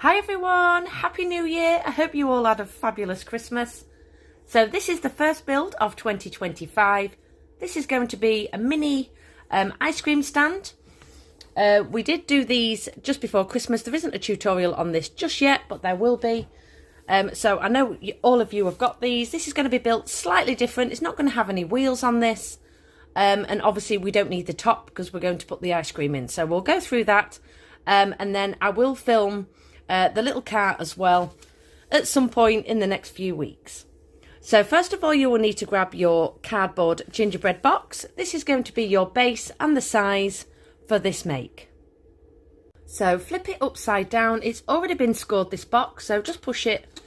Hi everyone, Happy New Year. I hope you all had a fabulous Christmas. So this is the first build of 2025. This is going to be a mini ice cream stand. We did do these just before Christmas. There isn't a tutorial on this just yet, but there will be. So I know all of you have got these. This is going to be built slightly different. It's not going to have any wheels on this. And obviously we don't need the top because we're going to put the ice cream in. So we'll go through that. And then I will film the little cart as well at some point in the next few weeks. So first of all, you will need to grab your cardboard gingerbread box. This is going to be your base and the size for this make. So flip it upside down. It's already been scored, this box, so just push it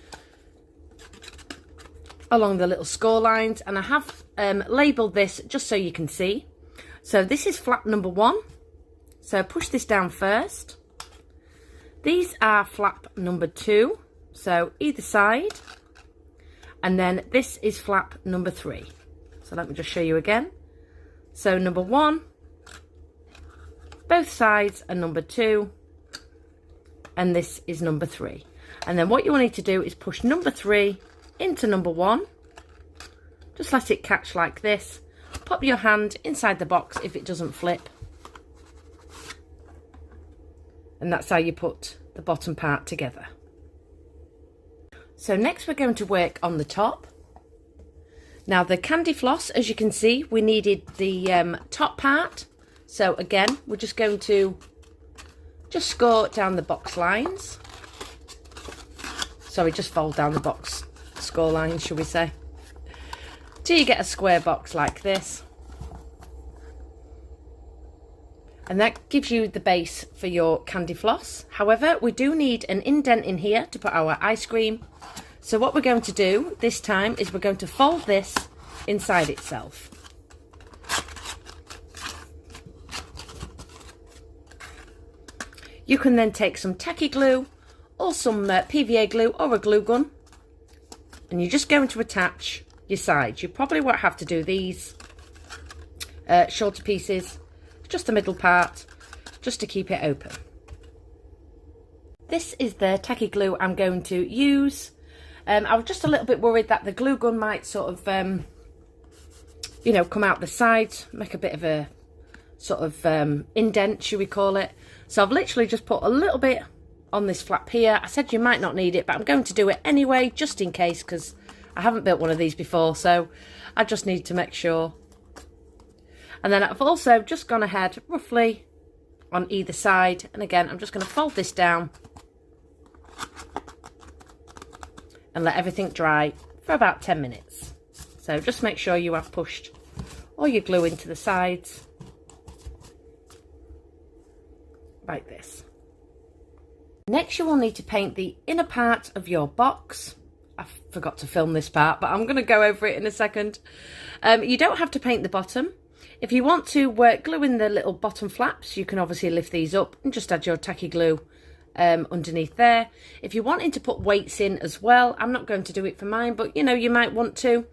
along the little score lines, and I have labelled this just so you can see. So this is flap number 1, so push this down first. These are flap number 2, so either side, and then this is flap number 3. So let me just show you again. So number 1, both sides are number 2, and this is number 3. And then what you will need to do is push number 3 into number 1. Just let it catch like this. Pop your hand inside the box if it doesn't flip. And that's how you put the bottom part together. So next we're going to work on the top. Now the candy floss, as you can see, we needed the top part. So again, we're just going to score down the box lines. Sorry, just fold down the box score lines, shall we say, till you get a square box like this. And that gives you the base for your candy floss. However, we do need an indent in here to put our ice cream. So what we're going to do this time is we're going to fold this inside itself. You can then take some tacky glue or some PVA glue or a glue gun, and you're just going to attach your sides. You probably won't have to do these shorter pieces, just the middle part, just to keep it open. This is the tacky glue I'm going to use. I was just a little bit worried that the glue gun might sort of, you know, come out the sides, make a bit of a sort of indent, should we call it. So I've literally just put a little bit on this flap here. I said you might not need it, but I'm going to do it anyway, just in case, because I haven't built one of these before, so I just need to make sure. And then I've also just gone ahead roughly on either side, and again I'm just going to fold this down and let everything dry for about 10 minutes. So just make sure you have pushed all your glue into the sides like this. Next you will need to paint the inner part of your box. I forgot to film this part, but I'm going to go over it in a second. You don't have to paint the bottom. If you want to glue in the little bottom flaps, you can obviously lift these up and just add your tacky glue underneath there. If you're wanting to put weights in as well, I'm not going to do it for mine, but you know, you might want to.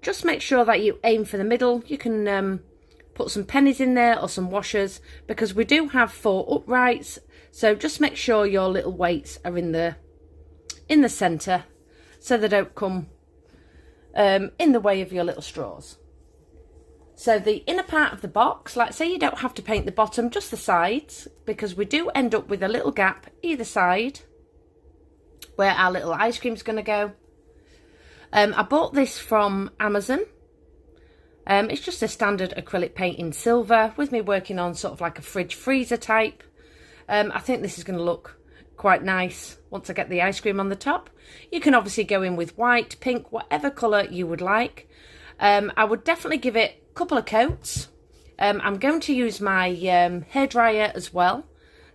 Just make sure that you aim for the middle. You can put some pennies in there or some washers, because we do have 4 uprights, so just make sure your little weights are in the centre so they don't come in the way of your little straws. So the inner part of the box, like say you don't have to paint the bottom, just the sides, because we do end up with a little gap either side where our little ice cream's going to go. I bought this from Amazon. It's just a standard acrylic paint in silver, with me working on sort of like a fridge freezer type. I think this is going to look quite nice once I get the ice cream on the top. You can obviously go in with white, pink, whatever colour you would like. I would definitely give it a couple of coats. I'm going to use my hairdryer as well.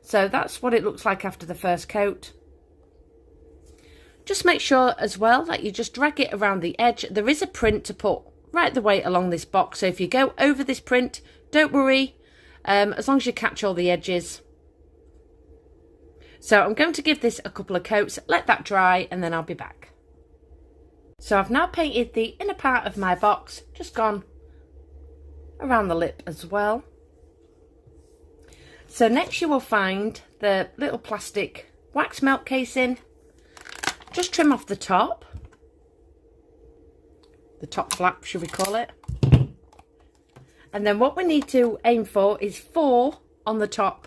So that's what it looks like after the first coat. Just make sure as well that you just drag it around the edge. There is a print to put right the way along this box, so if you go over this print, don't worry, as long as you catch all the edges. So I'm going to give this a couple of coats, let that dry, and then I'll be back. So I've now painted the inner part of my box, just gone around the lip as well. So next you will find the little plastic wax melt casing. Just trim off the top flap, should we call it. And then what we need to aim for is 4 on the top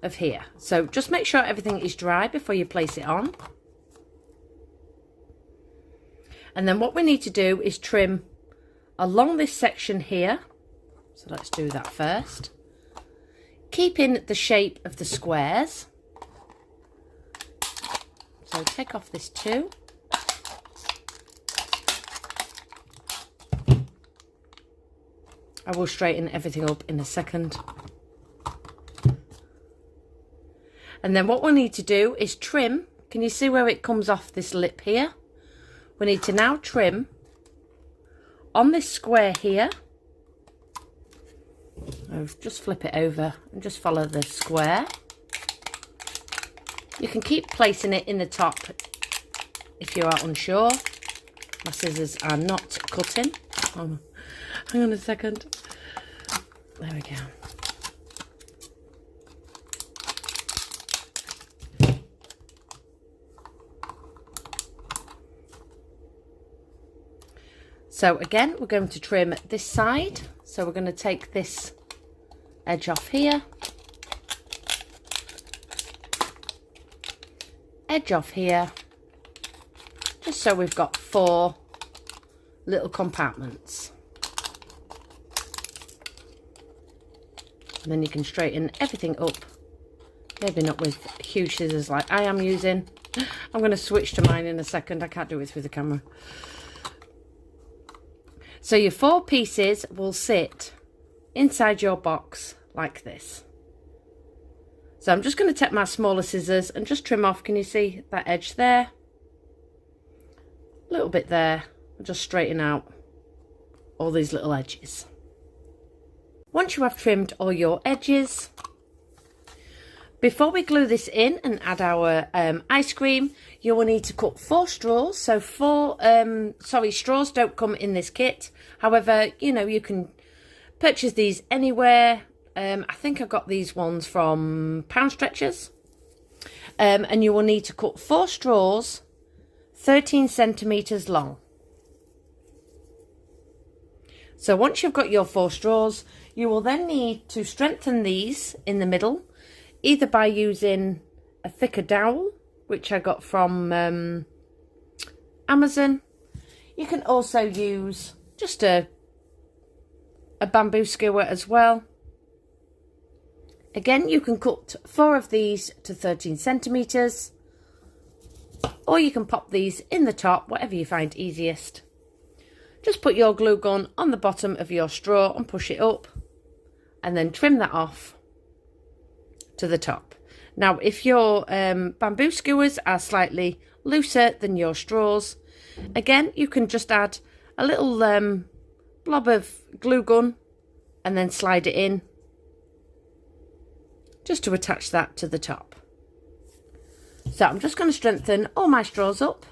of here. So just make sure everything is dry before you place it on. And then what we need to do is trim along this section here. So let's do that first. Keeping the shape of the squares. So take off this too. I will straighten everything up in a second. And then what we need to do is trim. Can you see where it comes off this lip here? We need to now trim on this square here. I'll just flip it over and just follow the square. You can keep placing it in the top if you are unsure. My scissors are not cutting. Oh, hang on a second. There we go. So again, we're going to trim this side. So we're going to take this edge off here. Edge off here. Just so we've got 4 little compartments. And then you can straighten everything up. Maybe not with huge scissors like I am using. I'm going to switch to mine in a second. I can't do it through the camera. So your 4 pieces will sit inside your box like this. So I'm just going to take my smaller scissors and just trim off. Can you see that edge there? A little bit there. Just straighten out all these little edges. Once you have trimmed all your edges, before we glue this in and add our ice cream, you will need to cut 4 straws. So straws don't come in this kit. However, you know, you can purchase these anywhere. I think I got these ones from Pound Stretchers. And you will need to cut 4 straws 13 centimetres long. So once you've got your 4 straws, you will then need to strengthen these in the middle, either by using a thicker dowel, which I got from Amazon. You can also use just a bamboo skewer as well. Again, you can cut 4 of these to 13 centimetres, or you can pop these in the top, whatever you find easiest. Just put your glue gun on the bottom of your straw and push it up, and then trim that off to the top. Now, if your bamboo skewers are slightly looser than your straws, again, you can just add a little blob of glue gun and then slide it in just to attach that to the top. So I'm just going to strengthen all my straws up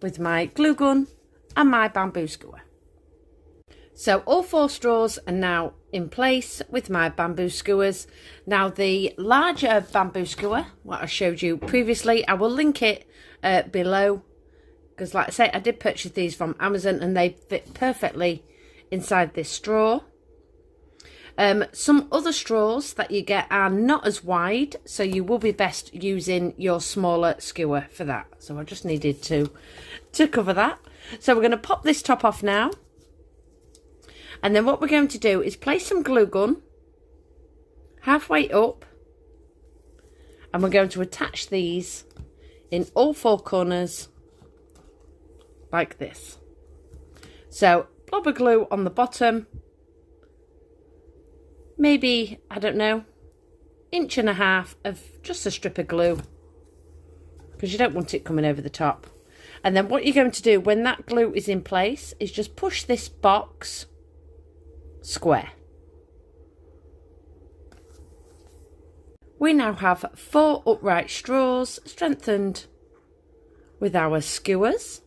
with my glue gun and my bamboo skewer. So all 4 straws are now in place with my bamboo skewers. Now the larger bamboo skewer, what I showed you previously, I will link it below, because like I say, I did purchase these from Amazon and they fit perfectly inside this straw. Some other straws that you get are not as wide, so you will be best using your smaller skewer for that. So I just needed to cover that. So we're going to pop this top off now. And then what we're going to do is place some glue gun halfway up, and we're going to attach these in all 4 corners like this. So blob of glue on the bottom, maybe, I don't know, 1.5 inches of just a strip of glue, because you don't want it coming over the top. And then what you're going to do when that glue is in place is just push this box square. We now have 4 upright straws strengthened with our skewers.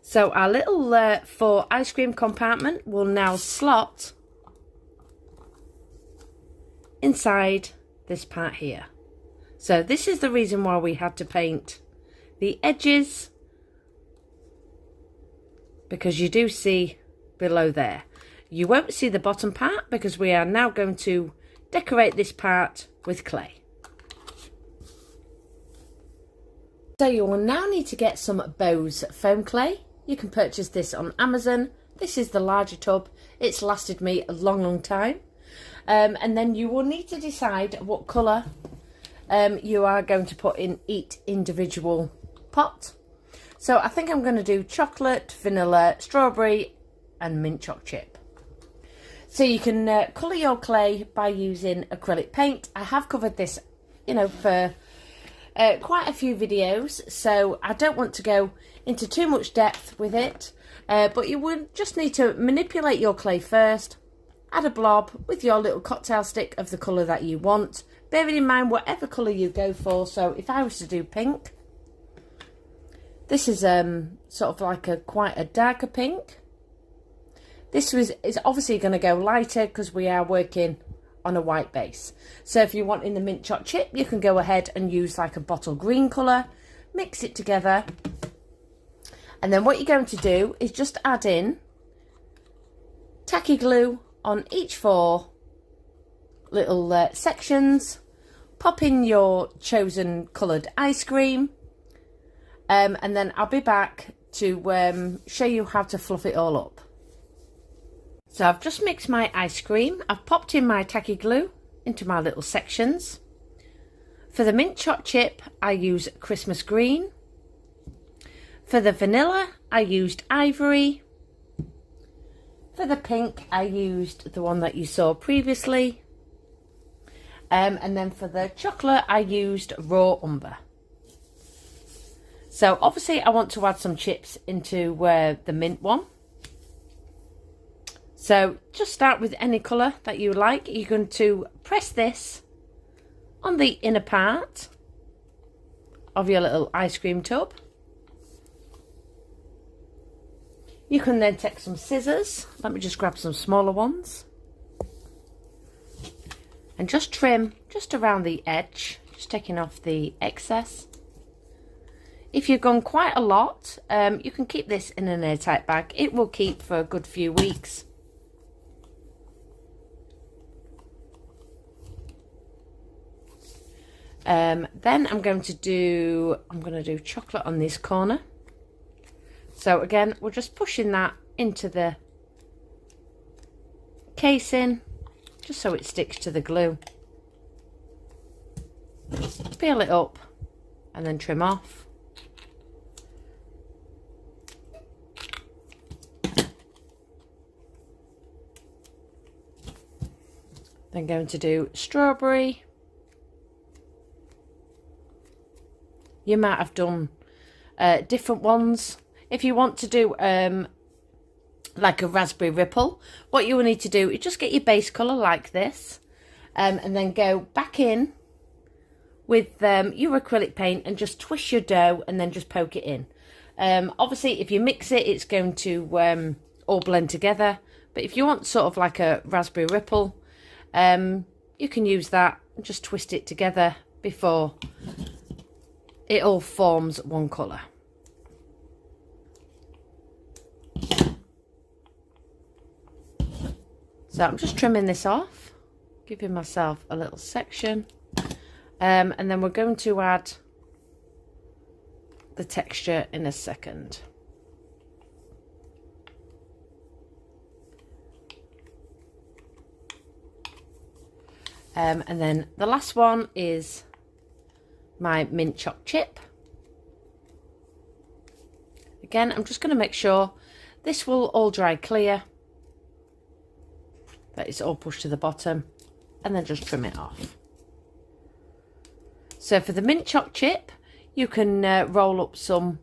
So our little 4 ice cream compartment will now slot inside this part here. So this is the reason why we had to paint the edges, because you do see below there. You won't see the bottom part because we are now going to decorate this part with clay. So you will now need to get some Bose foam clay. You can purchase this on Amazon. This is the larger tub. It's lasted me a long time. And then you will need to decide what colour you are going to put in each individual pot. So I think I'm going to do chocolate, vanilla, strawberry and mint choc chip. So you can colour your clay by using acrylic paint. I have covered this, you know, for quite a few videos, so I don't want to go into too much depth with it. But you would just need to manipulate your clay first, add a blob with your little cocktail stick of the colour that you want, bearing in mind whatever colour you go for. So if I was to do pink, this is sort of like quite a darker pink. This is obviously going to go lighter because we are working on a white base. So if you want in the mint choc chip, you can go ahead and use like a bottle green colour, mix it together. And then what you're going to do is just add in tacky glue on each 4 little sections. Pop in your chosen coloured ice cream. And then I'll be back to show you how to fluff it all up. So I've just mixed my ice cream. I've popped in my tacky glue into my little sections. For the mint choc chip, I use Christmas green. For the vanilla, I used ivory. For the pink, I used the one that you saw previously. And then for the chocolate, I used raw umber. So obviously I want to add some chips into the mint one. So just start with any colour that you like. You're going to press this on the inner part of your little ice cream tub. You can then take some scissors. Let me just grab some smaller ones. And just trim just around the edge, just taking off the excess. If you've gone quite a lot, you can keep this in an airtight bag. It will keep for a good few weeks. Then I'm going to do chocolate on this corner. So again, we're just pushing that into the casing, just so it sticks to the glue. Peel it up and then trim off. Then going to do strawberry. You might have done different ones. If you want to do like a raspberry ripple, what you will need to do is just get your base colour like this, and then go back in with your acrylic paint and just twist your dough and then just poke it in. Obviously if you mix it, it's going to all blend together, but if you want sort of like a raspberry ripple, you can use that and just twist it together before it all forms one colour. So I'm just trimming this off, giving myself a little section, and then we're going to add the texture in a second. And then the last one is my mint choc chip. Again, I'm just going to make sure this will all dry clear, that it's all pushed to the bottom, and then just trim it off. So for the mint choc chip, you can roll up some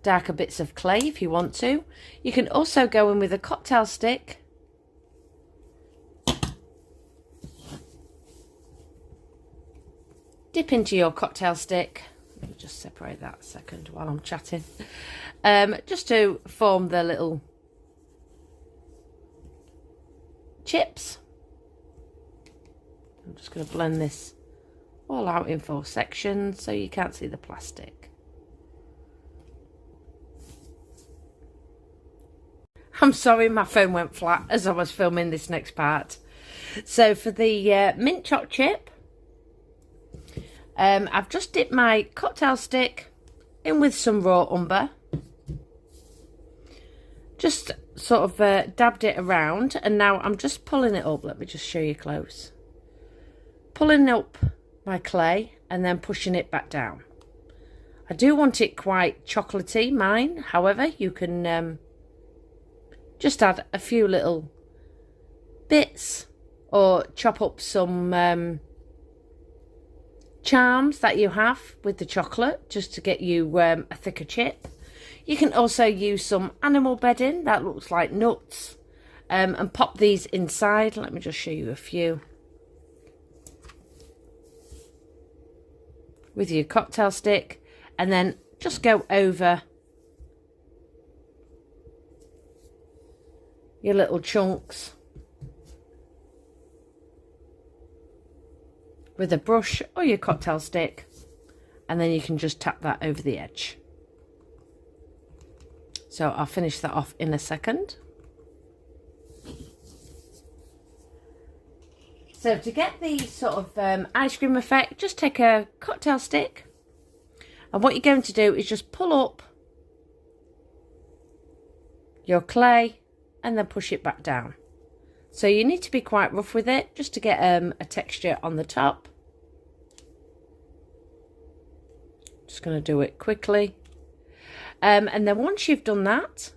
darker bits of clay if you want to. You can also go in with a cocktail stick. Dip into your cocktail stick. Let me just separate that a second while I'm chatting. Just to form the little chips. I'm just going to blend this all out in 4 sections so you can't see the plastic. I'm sorry, my phone went flat as I was filming this next part. So for the mint choc chip, I've just dipped my cocktail stick in with some raw umber. Just sort of dabbed it around, and now I'm just pulling it up. Let me just show you close. Pulling up my clay and then pushing it back down. I do want it quite chocolatey, mine. However, you can just add a few little bits or chop up some charms that you have with the chocolate just to get you a thicker chip. You can also use some animal bedding that looks like nuts and pop these inside. Let me just show you a few. With your cocktail stick, and then just go over your little chunks with a brush or your cocktail stick, and then you can just tap that over the edge. So I'll finish that off in a second. So to get the sort of ice cream effect, just take a cocktail stick, and what you're going to do is just pull up your clay and then push it back down. So you need to be quite rough with it just to get a texture on the top. Just going to do it quickly. And then once you've done that,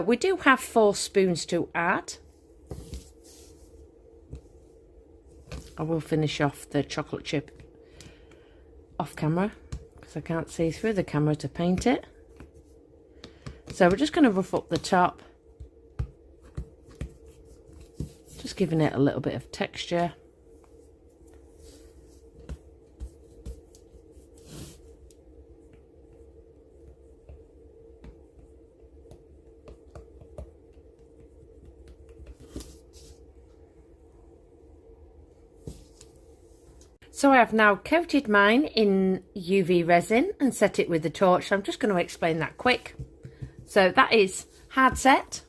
we do have 4 spoons to add. I will finish off the chocolate chip off camera because I can't see through the camera to paint it. So we're just going to rough up the top, just giving it a little bit of texture. So I have now coated mine in UV resin and set it with the torch. So I'm just going to explain that quick. So that is hard set.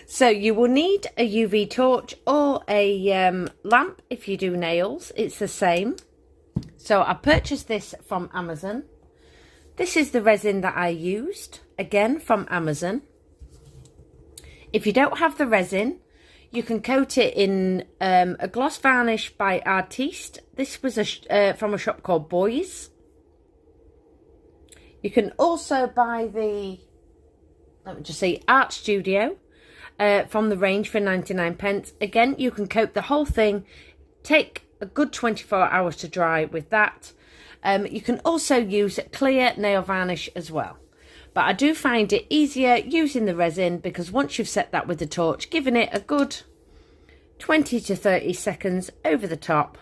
So you will need a UV torch or a lamp if you do nails. It's the same. So I purchased this from Amazon. This is the resin that I used, again from Amazon. If you don't have the resin, you can coat it in a gloss varnish by Artiste. This was from a shop called Boys. You can also buy the, let me just see, Art Studio from the range for 99p. Again, you can coat the whole thing. Take a good 24 hours to dry with that. You can also use clear nail varnish as well. But I do find it easier using the resin because once you've set that with the torch, giving it a good 20 to 30 seconds over the top,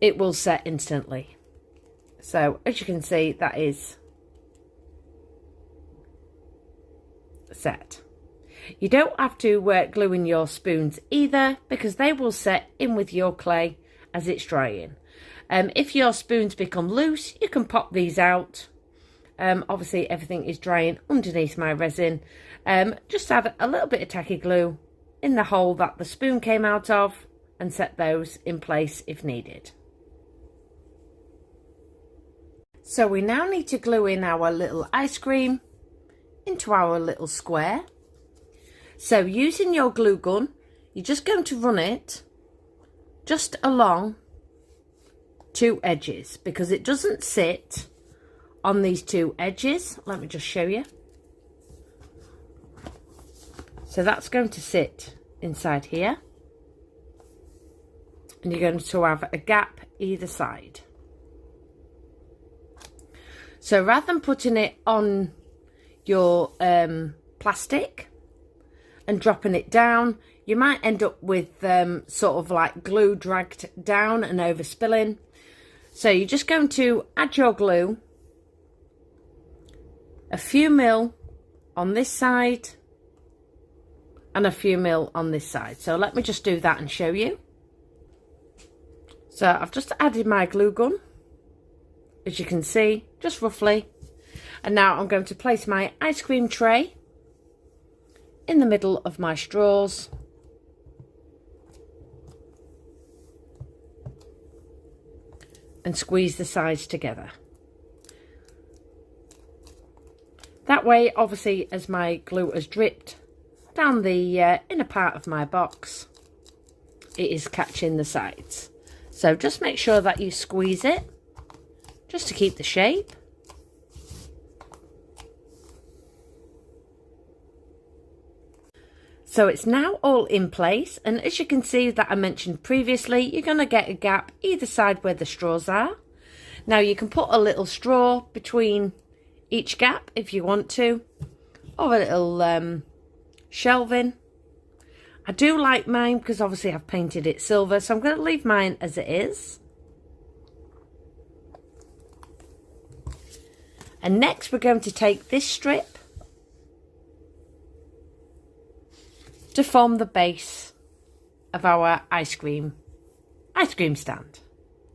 it will set instantly. So as you can see, that is set. You don't have to glue in your spoons either because they will set in with your clay as it's drying. If your spoons become loose, you can pop these out. Obviously everything is drying underneath my resin. Just add a little bit of tacky glue in the hole that the spoon came out of and set those in place if needed. So we now need to glue in our little ice cream into our little square. So using your glue gun, you're just going to run it just along 2 edges because it doesn't sit on these 2 edges. Let me just show you. So that's going to sit inside here, and you're going to have a gap either side. So rather than putting it on your plastic and dropping it down, you might end up with sort of like glue dragged down and overspilling. So you're just going to add your glue, a few mil on this side and a few mil on this side. So let me just do that and show you. So I've just added my glue gun, as you can see, just roughly. And now I'm going to place my ice cream tray in the middle of my straws. And squeeze the sides together. That way, obviously, as my glue has dripped down the inner part of my box, it is catching the sides. So just make sure that you squeeze it, just to keep the shape. So it's now all in place, and as you can see that I mentioned previously, you're going to get a gap either side where the straws are. Now you can put a little straw between each gap if you want to, or a little shelving. I do like mine because obviously I've painted it silver, so I'm going to leave mine as it is. And next we're going to take this strip to form the base of our ice cream stand.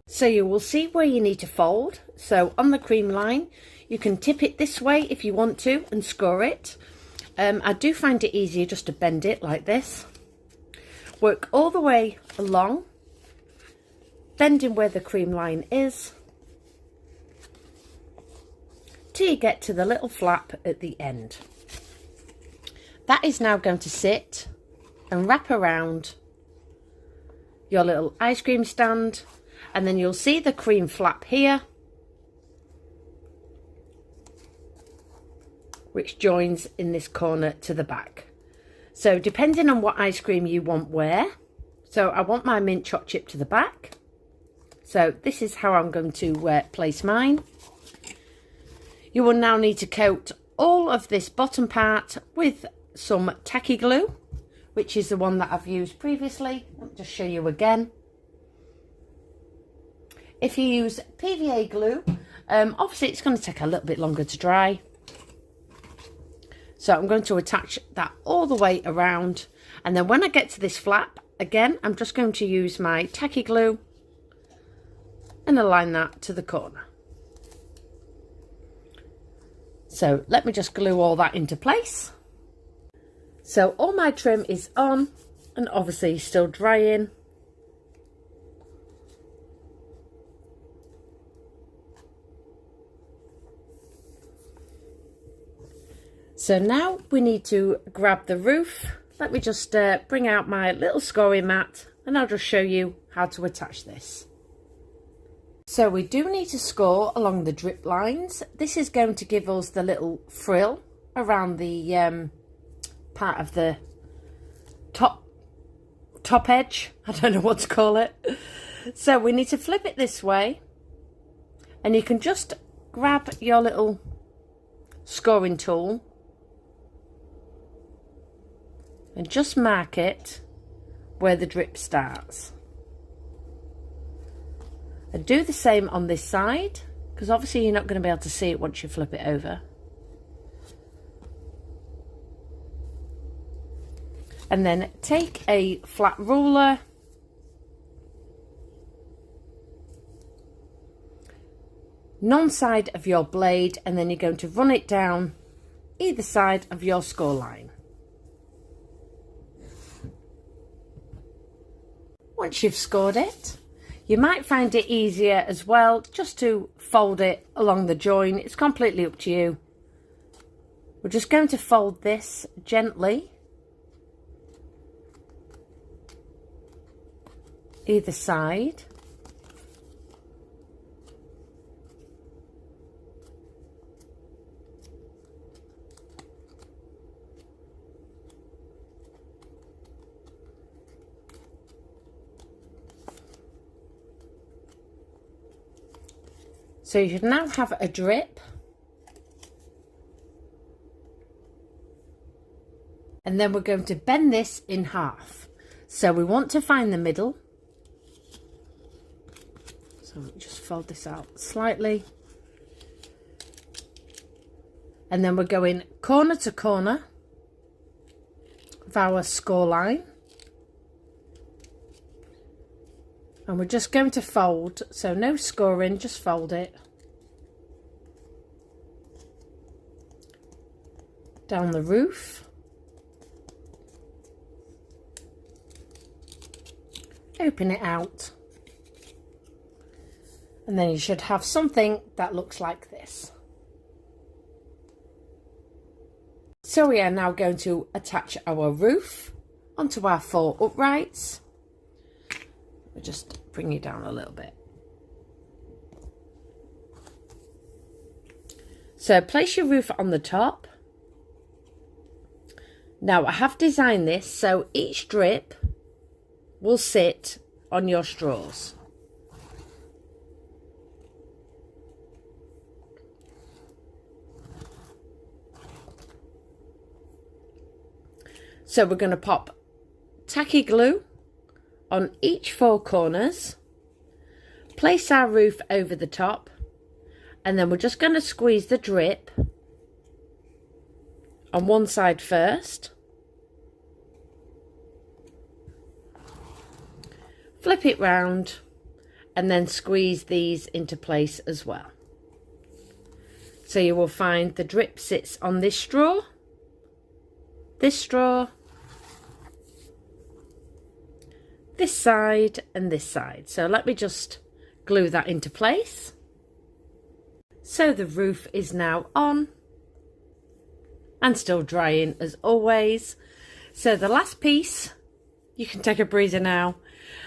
So you will see where you need to fold. So on the cream line, you can tip it this way if you want to and score it. I do find it easier just to bend it like this. Work all the way along, bending where the cream line is, till you get to the little flap at the end. That is now going to sit and wrap around your little ice cream stand, and then you'll see the cream flap here, which joins in this corner to the back. So depending on what ice cream you want where, so I want my mint choc chip to the back, so this is how I'm going to place mine. You will now need to coat all of this bottom part with some tacky glue, which is the one that I've used previously. Let me just show you again. If you use PVA glue, obviously it's going to take a little bit longer to dry. So I'm going to attach that all the way around, and then when I get to this flap, again, I'm just going to use my tacky glue and align that to the corner. So let me just glue all that into place. So all my trim is on and obviously still drying. So now we need to grab the roof. Let me just bring out my little scoring mat and I'll just show you how to attach this. So we do need to score along the drip lines. This is going to give us the little frill around the part of the top edge. I don't know what to call it. So we need to flip it this way, and you can just grab your little scoring tool and just mark it where the drip starts. And do the same on this side, because obviously you're not going to be able to see it once you flip it over. And then take a flat ruler, non-side of your blade, and then you're going to run it down either side of your score line. Once you've scored it, you might find it easier as well just to fold it along the join. It's completely up to you. We're just going to fold this gently either side. So you should now have a drip. And then we're going to bend this in half. So we want to find the middle. So just fold this out slightly. And then we're going corner to corner of our score line. And we're just going to fold, so no scoring, just fold it down the roof. Open it out. And then you should have something that looks like this. So we are now going to attach our roof onto our 4 uprights. We'll just bring it down a little bit. So place your roof on the top. Now I have designed this so each drip will sit on your straws. So we're going to pop tacky glue on each 4 corners, place our roof over the top, and then we're just going to squeeze the drip on one side first, flip it round, and then squeeze these into place as well. So you will find the drip sits on this straw, this side and this side. So let me just glue that into place. So the roof is now on and still drying as always. So the last piece, you can take a breather now.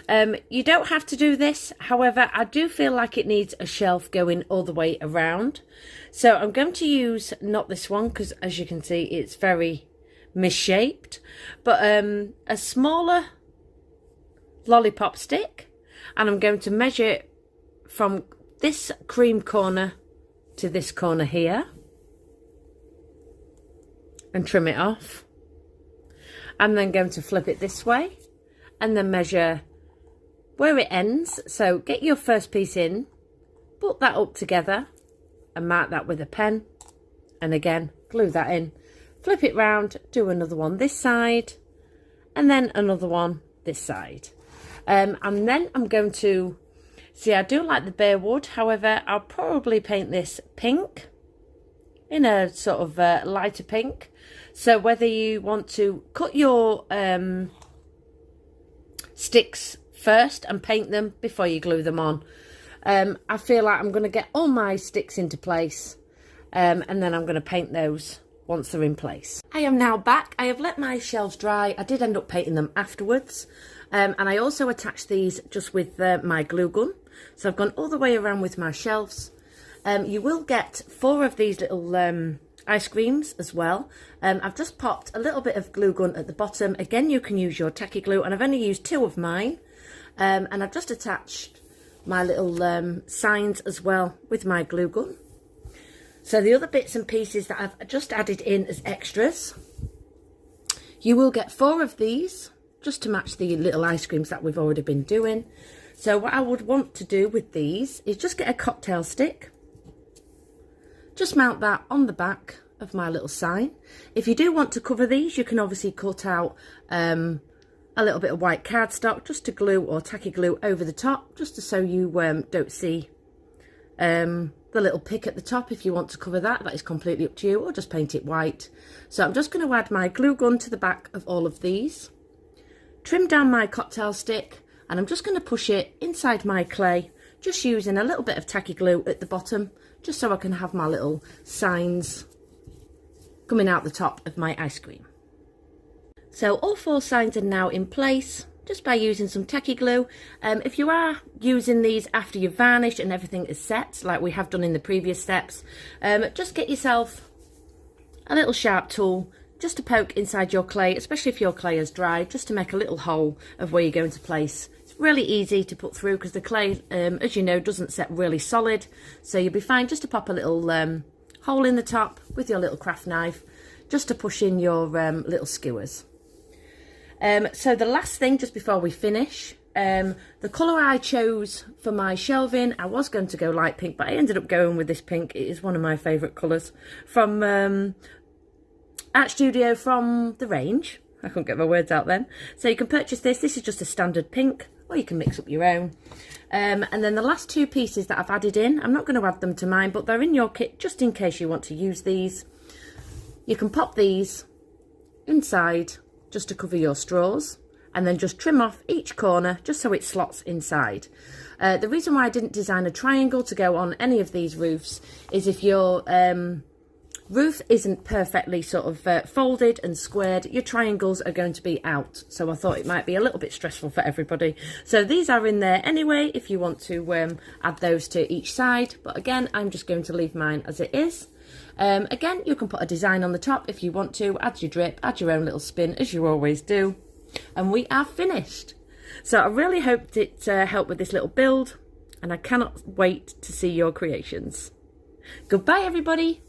You don't have to do this, however I do feel like it needs a shelf going all the way around. So I'm going to use not this one because as you can see it's very misshaped, but a smaller lollipop stick, and I'm going to measure it from this cream corner to this corner here and trim it off. I'm then going to flip it this way and then measure where it ends. So get your first piece in, put that up together and mark that with a pen, and again glue that in, flip it round, do another one this side and then another one this side. And then I'm going to, see I do like the bare wood, however I'll probably paint this pink, in a sort of lighter pink. So whether you want to cut your sticks first and paint them before you glue them on. I feel like I'm going to get all my sticks into place and then I'm going to paint those once they're in place. I am now back. I have let my shelves dry. I did end up painting them afterwards. And I also attached these just with my glue gun. So I've gone all the way around with my shelves. You will get 4 of these little ice creams as well. I've just popped a little bit of glue gun at the bottom. Again, you can use your tacky glue, and I've only used 2 of mine. And I've just attached my little signs as well with my glue gun. So the other bits and pieces that I've just added in as extras, you will get 4 of these just to match the little ice creams that we've already been doing. So what I would want to do with these is just get a cocktail stick, just mount that on the back of my little sign. If you do want to cover these, you can obviously cut out a little bit of white cardstock just to glue or tacky glue over the top, just to so you don't see the little pick at the top. If you want to cover that, that is completely up to you, or just paint it white. So I'm just going to add my glue gun to the back of all of these, trim down my cocktail stick, and I'm just going to push it inside my clay, just using a little bit of tacky glue at the bottom, just so I can have my little signs coming out the top of my ice cream. So all 4 signs are now in place just by using some tacky glue. If you are using these after you've varnished and everything is set, like we have done in the previous steps, just get yourself a little sharp tool just to poke inside your clay, especially if your clay is dry, just to make a little hole of where you're going to place. It's really easy to put through because the clay, as you know, doesn't set really solid, so you'll be fine just to pop a little hole in the top with your little craft knife, just to push in your little skewers. So the last thing, just before we finish, the colour I chose for my shelving, I was going to go light pink, but I ended up going with this pink. It is one of my favourite colours from Art Studio from the range. I couldn't get my words out then. So you can purchase this. This is just a standard pink. or you can mix up your own. And then the last two pieces that I've added in, I'm not going to add them to mine, but they're in your kit just in case you want to use these. You can pop these inside just to cover your straws, and then just trim off each corner just so it slots inside. The reason why I didn't design a triangle to go on any of these roofs is if your roof isn't perfectly sort of folded and squared, your triangles are going to be out. So I thought it might be a little bit stressful for everybody. So these are in there anyway if you want to add those to each side. But again, I'm just going to leave mine as it is. Again, you can put a design on the top if you want to, add your drip, add your own little spin as you always do. And we are finished. So I really hoped it helped with this little build, and I cannot wait to see your creations. Goodbye everybody.